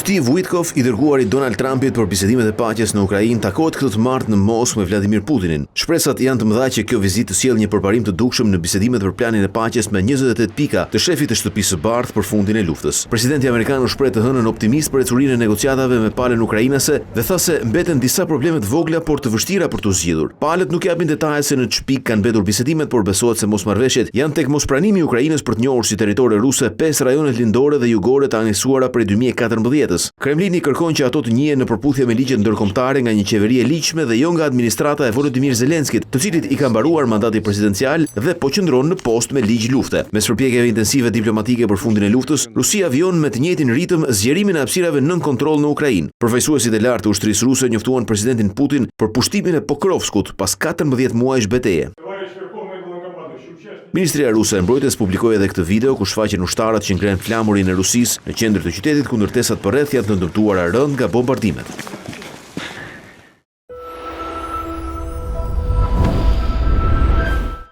Steve Witkoff, i dërguari Donald Trumpit për bisedimet e paqes në Ukrainë, takohet këtë të martë në Moskë me Vladimir Putinin. Shpresat janë të mëdha që kjo vizitë të sjellë një përparim të dukshëm në bisedimet për planin e paqes me 28 pika të shefit të shtëpisë së bardhë për fundin e luftës. Presidenti amerikan u shpreh të hënën optimist për ecurinë e negociatave me palën ukrainase dhe tha se mbeten disa probleme të vogla por të vështira për të zgjidhur. Palët nuk japin detaje se në ç'pik kanë mbetur bisedimet, por besohet se mosmarrveshjet janë tek mospranimi i Ukrainës për të njohur si territore ruse 5 rajonet lindore dhe jugore të aneksuara prej 2014. Kremlini kërkon që ato të njihen në përputhje me ligjet ndërkombëtare nga një qeveri e ligjshme dhe jo nga administrata e Volodymyr Zelenskit, të cilit i ka mbaruar mandati presidencial dhe po qëndron në post me ligj lufte. Mes përpjekjeve intensive diplomatike për fundin e luftës, Rusia vijon me të njëjtin ritëm zgjerimin e hapësirave nën kontroll në Ukrainë. Përfaqësuesit e lartë të ushtrisë ruse njoftuan presidentin Putin për pushtimin e Pokrovskut pas 14 muajsh betejë. Ministria ruse e mbrojtjes publikoi edhe këtë video ku shfaqen ushtarët që ngrenë flamurin e Rusisë në qendër të qytetit ku ndërtesat përreth janë të ndërtuara rënd nga bombardimet.